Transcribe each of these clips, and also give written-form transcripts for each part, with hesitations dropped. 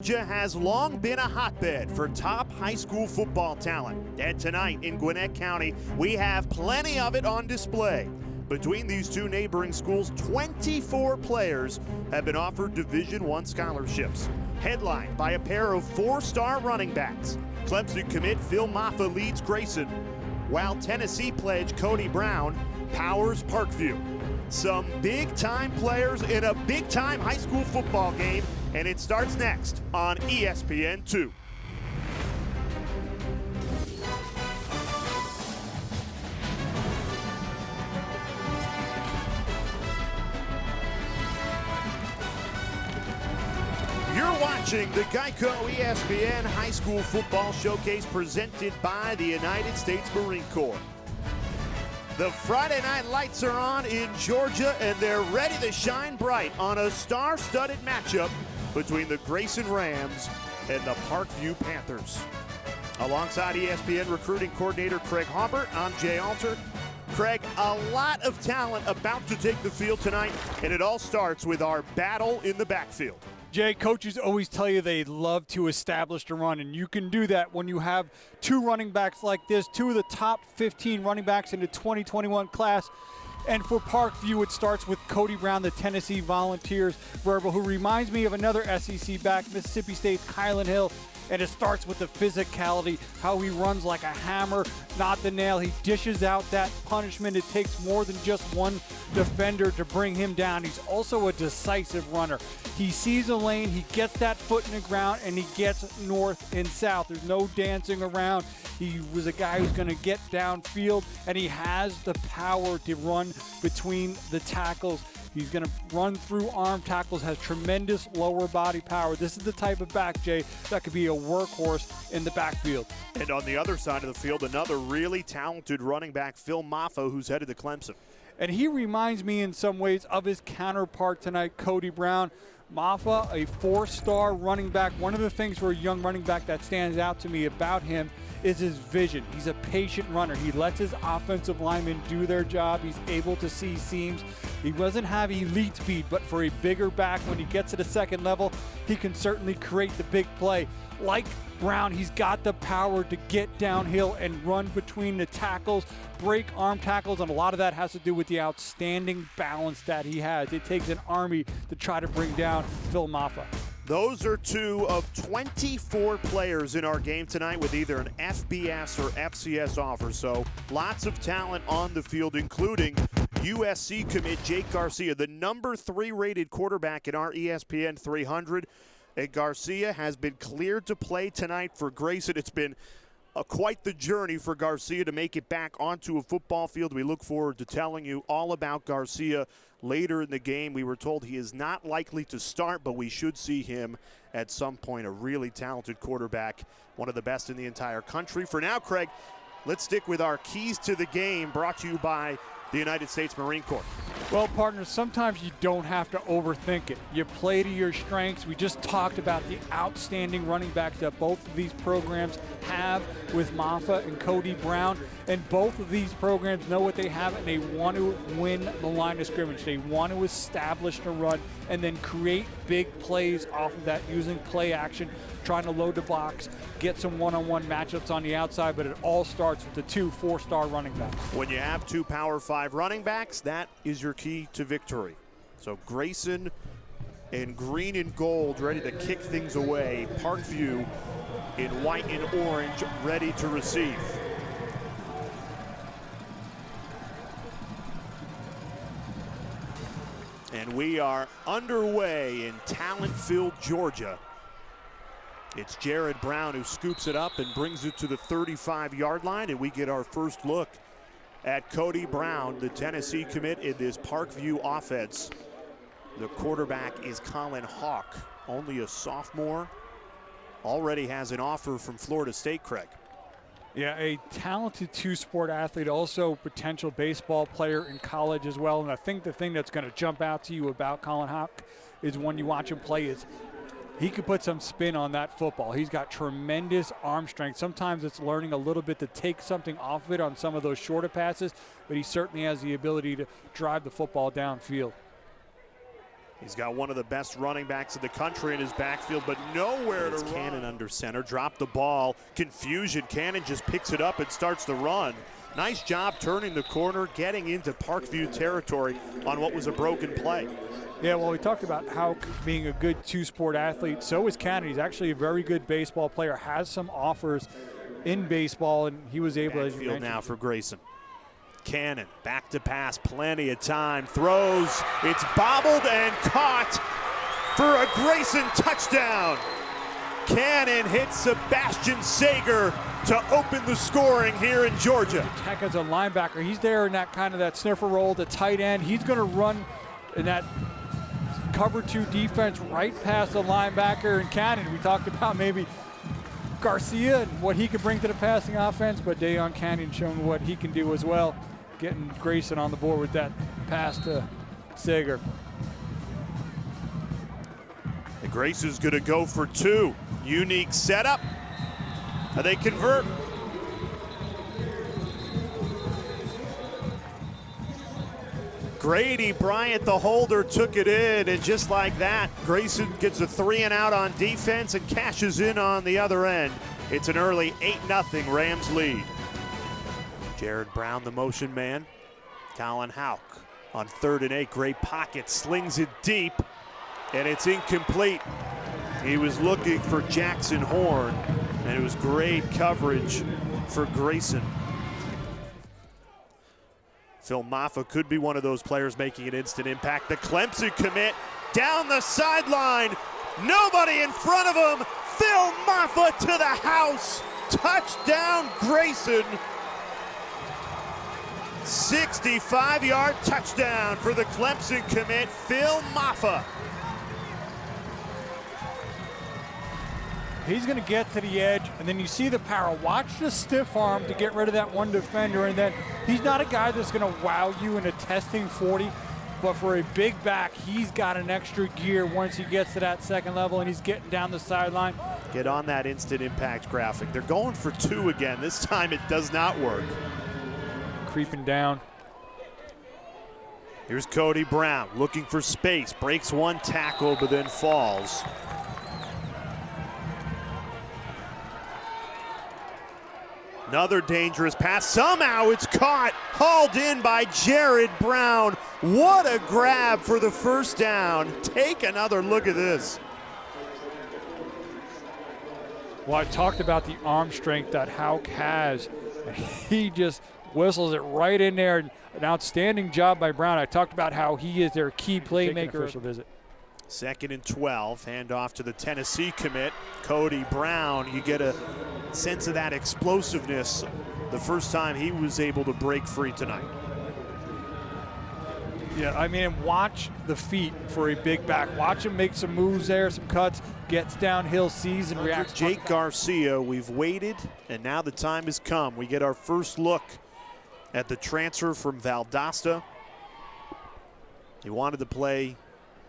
Georgia has long been a hotbed for top high school football talent. And tonight in Gwinnett County, we have plenty of it on display. Between these two neighboring schools, 24 players have been offered Division I scholarships. Headlined by a pair of four-star running backs. Clemson commit Phil Mafah leads Grayson, while Tennessee pledge Cody Brown powers Parkview. Some big-time players in a big-time high school football game, and it starts next on ESPN 2. You're watching the Geico ESPN High School Football Showcase presented by the United States Marine Corps. The Friday night lights are on in Georgia, and they're ready to shine bright on a star-studded matchup between the Grayson Rams and the Parkview Panthers. Alongside ESPN recruiting coordinator Craig Hawbert, I'm Jay Alter. Craig, a lot of talent about to take the field tonight, and it all starts with our battle in the backfield. Jay, coaches always tell you they love to establish the run, and you can do that when you have two running backs like this, two of the top 15 running backs in the 2021 class. And for Parkview, it starts with Cody Brown, the Tennessee Volunteers verbal, who reminds me of another SEC back, Mississippi State's Kylan Hill. And it starts with the physicality, how he runs like a hammer, not the nail. He dishes out that punishment. It takes more than just one defender to bring him down. He's also a decisive runner. He sees a lane, he gets that foot in the ground, and he gets north and south. There's no dancing around. He was a guy who's going to get downfield, and he has the power to run between the tackles. He's going to run through arm tackles, has tremendous lower body power. This is the type of back, Jay, that could be a workhorse in the backfield. And on the other side of the field, another really talented running back, Phil Mafah, who's headed to Clemson. And he reminds me in some ways of his counterpart tonight, Cody Brown. Moffa, a four-star running back. One of the things for a young running back that stands out to me about him is his vision. He's a patient runner. He lets his offensive linemen do their job. He's able to see seams. He doesn't have elite speed, but for a bigger back, when he gets to the second level, he can certainly create the big play. Like Brown, he's got the power to get downhill and run between the tackles, break arm tackles, and a lot of that has to do with the outstanding balance that he has. It takes an army to try to bring down Phil Mafah. Those are two of 24 players in our game tonight with either an FBS or FCS offer. So lots of talent on the field, including USC commit Jake Garcia, the number 3 rated quarterback in our ESPN 300. And Garcia has been cleared to play tonight for Grayson. It's been quite the journey for Garcia to make it back onto a football field. We look forward to telling you all about Garcia later in the game. We were told he is not likely to start, but we should see him at some point. A really talented quarterback, one of the best in the entire country. For now, Craig, let's stick with our keys to the game, brought to you by the United States Marine Corps. Well, partners, sometimes you don't have to overthink it. You play to your strengths. We just talked about the outstanding running backs that both of these programs have with Moffa and Cody Brown. And both of these programs know what they have, and they want to win the line of scrimmage. They want to establish the run and then create big plays off of that using play action, trying to load the box, get some one-on-one matchups on the outside, but it all starts with the two four-star running backs. When you have two Power 5 running backs, that is your key to victory. So Grayson in green and gold ready to kick things away. Parkview in white and orange ready to receive. And we are underway in talent-filled Georgia. It's Jared Brown who scoops it up and brings it to the 35-yard line, and we get our first look at Cody Brown, the Tennessee commit in this Parkview offense. The quarterback is Colin Hawk, only a sophomore, already has an offer from Florida State, Craig. Yeah, a talented two-sport athlete, also potential baseball player in college as well. And I think the thing that's going to jump out to you about Colin Hawk is when you watch him play is he could put some spin on that football. He's got tremendous arm strength. Sometimes it's learning a little bit to take something off of it on some of those shorter passes, but he certainly has the ability to drive the football downfield. He's got one of the best running backs in the country in his backfield, but nowhere to run. Cannon under center, dropped the ball. Confusion, Cannon just picks it up and starts the run. Nice job turning the corner, getting into Parkview territory on what was a broken play. Yeah, well, we talked about how being a good two-sport athlete. So is Cannon. He's actually a very good baseball player, has some offers in baseball, and he was able, as you mentioned. Now for Grayson. Cannon, back to pass, plenty of time, throws, it's bobbled and caught for a Grayson touchdown. Cannon hits Sebastian Sager to open the scoring here in Georgia. Heck, as a linebacker, he's there in that kind of that sniffer role, the tight end. He's going to run in that cover 2 defense right past the linebacker. And Cannon, we talked about maybe Garcia and what he could bring to the passing offense, but Dayon Cannon showing what he can do as well, getting Grayson on the board with that pass to Sager. And Grayson's going to go for 2. Unique setup. They convert. Grady Bryant, the holder, took it in, and just like that, Grayson gets a 3 and out on defense and cashes in on the other end. It's an early 8-0 Rams lead. Jared Brown, the motion man. Colin Hawk on 3rd and 8, great pocket, slings it deep, and it's incomplete. He was looking for Jackson Horn, and it was great coverage for Grayson. Phil Mafah could be one of those players making an instant impact. The Clemson commit down the sideline. Nobody in front of him. Phil Mafah to the house. Touchdown, Grayson. 65-yard touchdown for the Clemson commit, Phil Mafah. He's going to get to the edge, and then you see the power. Watch the stiff arm to get rid of that one defender, and then he's not a guy that's going to wow you in a testing 40, but for a big back, he's got an extra gear once he gets to that second level, and he's getting down the sideline. Get on that instant impact graphic. They're going for 2 again. This time it does not work. Creeping down. Here's Cody Brown looking for space, breaks 1 tackle, but then falls. Another dangerous pass. Somehow it's caught, hauled in by Jared Brown. What a grab for the first down. Take another look at this. Well, I talked about the arm strength that Hawk has. He just whistles it right in there. An outstanding job by Brown. I talked about how he is their key playmaker. Official visit. 2nd and 12, handoff to the Tennessee commit. Cody Brown, you get a sense of that explosiveness the first time he was able to break free tonight. Yeah, I mean, watch the feet for a big back. Watch him make some moves there, some cuts, gets downhill, sees and reacts. Jake Garcia, we've waited, and now the time has come. We get our first look at the transfer from Valdosta. He wanted to play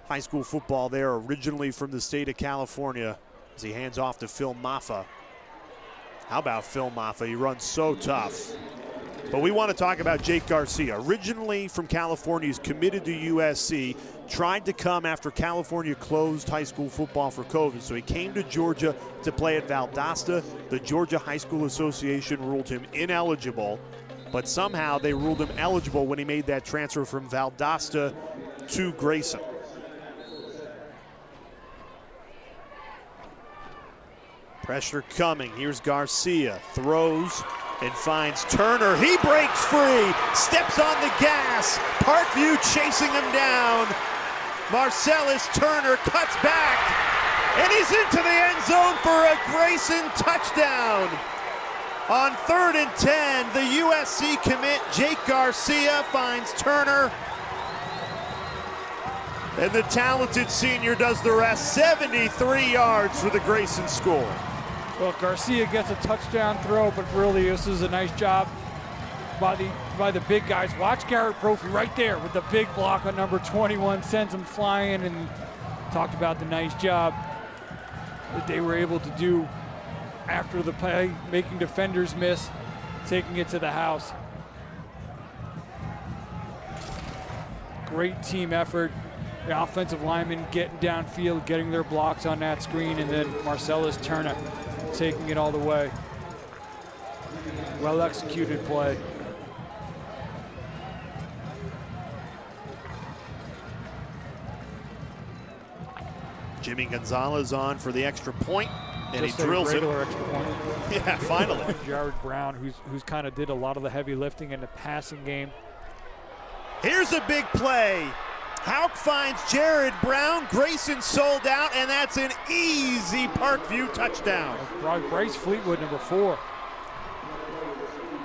high school football there, originally from the state of California, as he hands off to Phil Mafah. How about Phil Mafah? He runs so tough. But we want to talk about Jake Garcia. Originally from California, he's committed to USC, tried to come after California closed high school football for COVID. So he came to Georgia to play at Valdosta. The Georgia High School Association ruled him ineligible, but somehow they ruled him eligible when he made that transfer from Valdosta to Grayson. Pressure coming. Here's Garcia. Throws and finds Turner. He breaks free. Steps on the gas. Parkview chasing him down. Marcellus Turner cuts back. And he's into the end zone for a Grayson touchdown. On 3rd and 10, the USC commit Jake Garcia finds Turner. And the talented senior does the rest. 73 yards for the Grayson score. Well, Garcia gets a touchdown throw, but really this is a nice job by the big guys. Watch Garrett Brophy right there with the big block on number 21, sends him flying, and talked about the nice job that they were able to do after the play, making defenders miss, taking it to the house. Great team effort. the offensive linemen getting downfield, getting their blocks on that screen, and then Marcellus Turner taking it all the way. Well executed play. Jimmy Gonzalez on for the extra point, and Just he drills it. Extra point. Yeah, finally. Jared Brown, who's kind of did a lot of the heavy lifting in the passing game. Here's a big play. Hawk finds Jared Brown. Grayson sold out, and that's an easy Parkview touchdown. Bryce Fleetwood, number 4.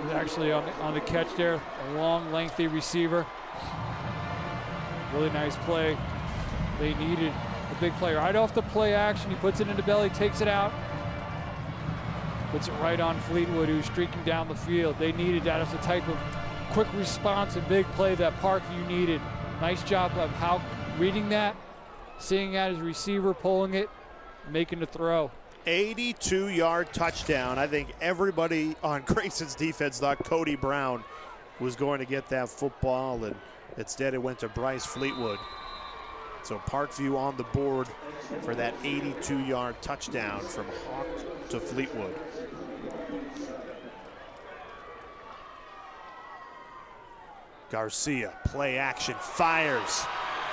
Was actually on the catch there. A long, lengthy receiver. Really nice play. They needed a big play right off the play action. He puts it in the belly, takes it out. Puts it right on Fleetwood, who's streaking down the field. They needed that as the type of quick response and big play that Parkview needed. Nice job of Hawk reading that, seeing that as receiver, pulling it, making the throw. 82-yard touchdown. I think everybody on Grayson's defense thought Cody Brown was going to get that football, and instead it went to Bryce Fleetwood. So Parkview on the board for that 82-yard touchdown from Hawk to Fleetwood. Garcia, play action, fires.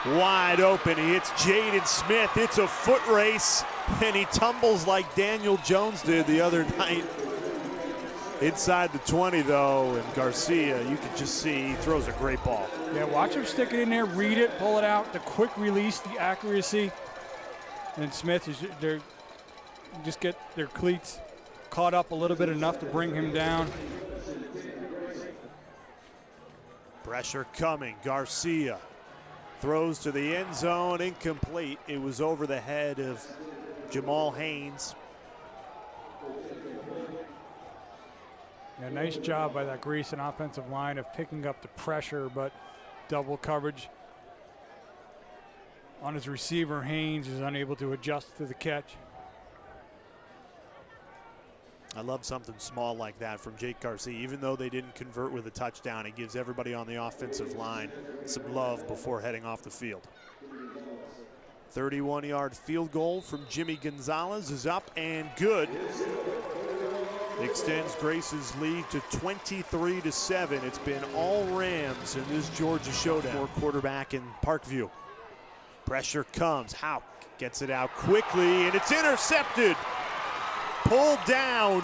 Wide open, he hits Jaden Smith. It's a foot race, and he tumbles like Daniel Jones did the other night. Inside the 20, though, and Garcia, you can just see he throws a great ball. Yeah, watch him stick it in there, read it, pull it out, the quick release, the accuracy. And Smith, just get their cleats caught up a little bit enough to bring him down. Pressure coming, Garcia throws to the end zone, incomplete. It was over the head of Jamal Haynes. Yeah, nice job by that Grayson offensive line of picking up the pressure, but double coverage on his receiver. Haynes is unable to adjust to the catch. I love something small like that from Jake Garcia. Even though they didn't convert with a touchdown, it gives everybody on the offensive line some love before heading off the field. 31-yard field goal from Jimmy Gonzalez is up and good. Extends Grace's lead to 23-7. It's been all Rams in this Georgia showdown. For quarterback in Parkview. Pressure comes. Hawk gets it out quickly, and it's intercepted. Pulled down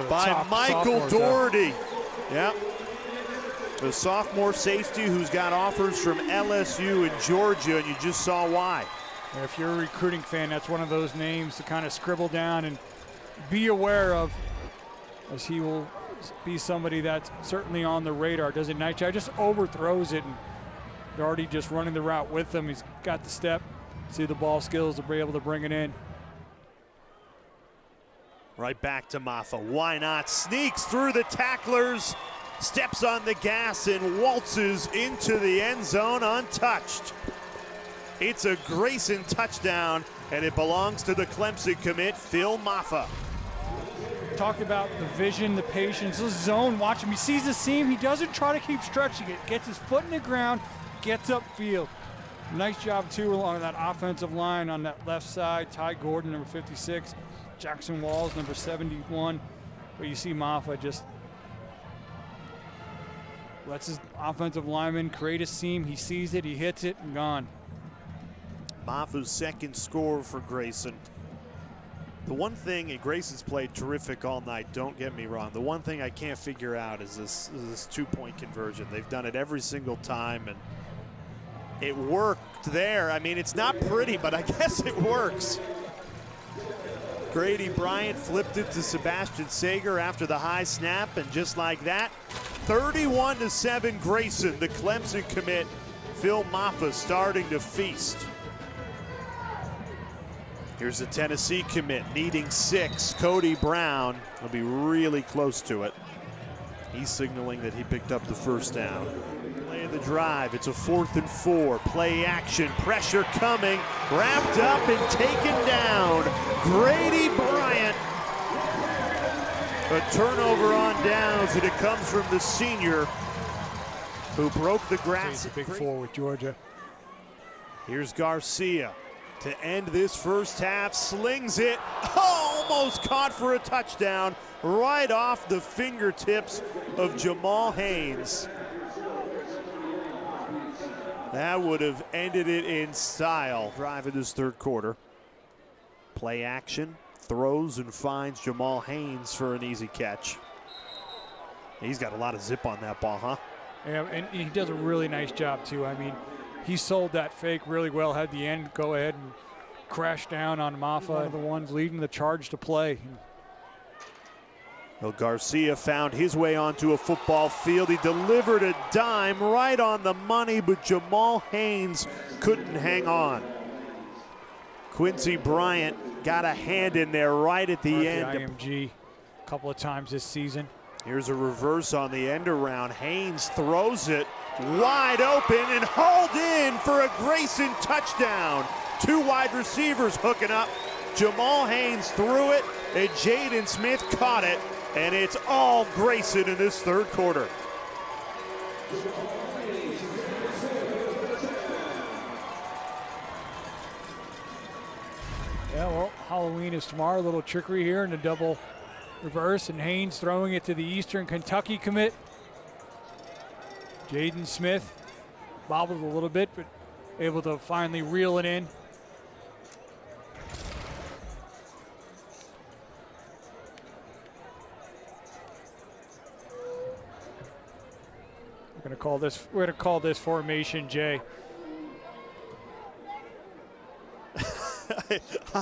by Michael Doherty. Yep. The sophomore safety who's got offers from LSU and Georgia, and you just saw why. If you're a recruiting fan, that's one of those names to kind of scribble down and be aware of, as he will be somebody that's certainly on the radar. Does a nice job, just overthrows it, and they're already just running the route with him. He's got the step, see the ball skills to be able to bring it in. Right back to Moffa. Why not? Sneaks through the tacklers, steps on the gas, and waltzes into the end zone untouched. It's a Grayson touchdown, and it belongs to the Clemson commit, Phil Mafah. Talked about the vision, the patience, the zone. Watch him. He sees the seam. He doesn't try to keep stretching it. Gets his foot in the ground, gets upfield. Nice job, too, along that offensive line on that left side. Ty Gordon, number 56. Jackson Walls, number 71. But you see Moffa just lets his offensive lineman create a seam. He sees it, he hits it, and gone. Moffa's second score for Grayson. The one thing, and Grayson's played terrific all night, don't get me wrong. The one thing I can't figure out is this two-point conversion. They've done it every single time, and it worked there. I mean, it's not pretty, but I guess it works. Grady Bryant flipped it to Sebastian Sager after the high snap, and just like that, 31-7 Grayson, the Clemson commit. Phil Mafah starting to feast. Here's the Tennessee commit, needing 6. Cody Brown will be really close to it. He's signaling that he picked up the first down. Playing the drive, it's a 4th and 4. Play action, pressure coming, wrapped up and taken down. Grady Bryant. A turnover on downs, and it comes from the senior. who broke the grass. He's a big four with Georgia. Here's Garcia to end this first half, slings it, almost caught for a touchdown, right off the fingertips of Jamal Haynes. That would have ended it in style. Drive in this third quarter. Play action, throws and finds Jamal Haynes for an easy catch. He's got a lot of zip on that ball, huh? Yeah, and he does a really nice job too. I mean, he sold that fake really well, had the end go ahead and crash down on Moffa, one of the ones leading the charge to play. Well, Garcia found his way onto a football field. He delivered a dime right on the money, but Jamal Haynes couldn't hang on. Quincy Bryant got a hand in there right at the end. IMG a couple of times this season. Here's a reverse on the end around. Haynes throws it wide open and hauled in for a Grayson touchdown. Two wide receivers hooking up. Jamal Haynes threw it, and Jaden Smith caught it, and it's all Grayson in this third quarter. Yeah, well, Halloween is tomorrow. A little trickery here in the double reverse, and Haynes throwing it to the Eastern Kentucky commit. Jaden Smith bobbled a little bit, but able to finally reel it in. We're gonna call this formation J.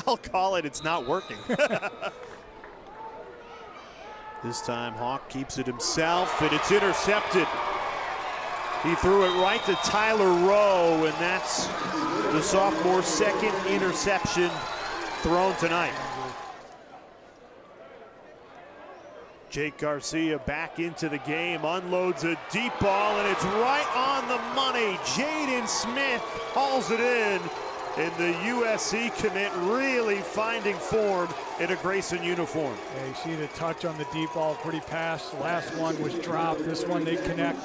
I'll call it, it's not working. This time Hawk keeps it himself, and it's intercepted. He threw it right to Tyler Rowe, and that's the sophomore's second interception thrown tonight. Jake Garcia back into the game, unloads a deep ball, and it's right on the money. Jaden Smith hauls it in, and the USC commit really finding form in a Grayson uniform. Yeah, you see the touch on the deep ball, pretty pass. The last one was dropped. This one they connect.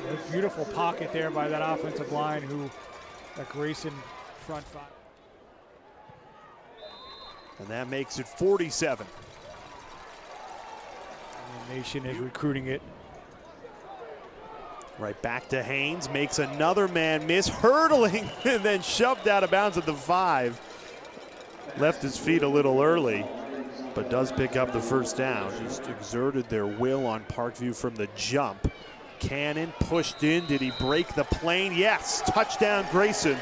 A beautiful pocket there by that offensive line, that Grayson front five. And that makes it 47. And the nation is recruiting it. Right back to Haynes, makes another man miss, hurdling, and then shoved out of bounds at the 5. Left his feet a little early, but does pick up the first down. Just exerted their will on Parkview from the jump. Cannon pushed in. Did he break the plane? Yes. Touchdown, Grayson.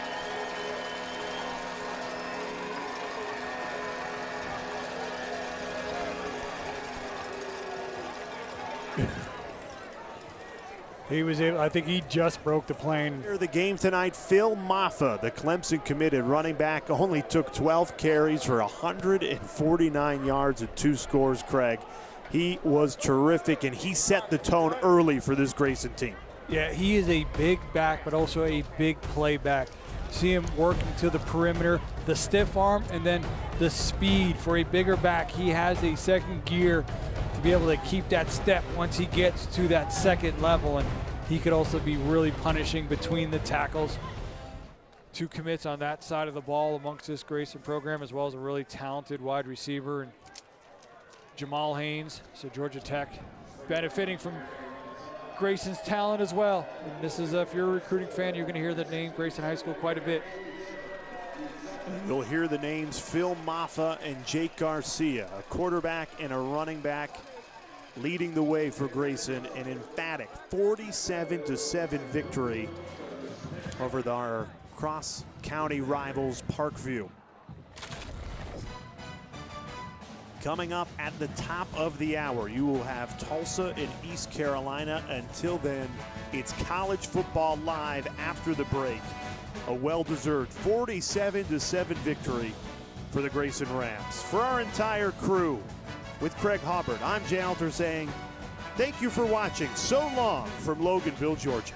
He was able, I think he just broke the plane. The game tonight, Phil Mafah, the Clemson committed running back, only took 12 carries for 149 yards and 2 scores, Craig. He was terrific, and he set the tone early for this Grayson team. Yeah, he is a big back, but also a big play back. See him working to the perimeter, the stiff arm, and then the speed for a bigger back. He has a second gear to be able to keep that step once he gets to that second level, and he could also be really punishing between the tackles. 2 commits on that side of the ball amongst this Grayson program, as well as a really talented wide receiver and Jamal Haynes. So Georgia Tech benefiting from Grayson's talent as well. And this is, if you're a recruiting fan, you're going to hear the name Grayson High School quite a bit. You'll hear the names Phil Mafah and Jake Garcia, a quarterback and a running back, leading the way for Grayson. An emphatic 47-7 victory over our cross-county rivals, Parkview. Coming up at the top of the hour, you will have Tulsa and East Carolina. Until then, it's college football live after the break. A well-deserved 47-7 victory for the Grayson Rams. For our entire crew, with Craig Hubbard, I'm Jay Alter saying thank you for watching. So long from Loganville, Georgia.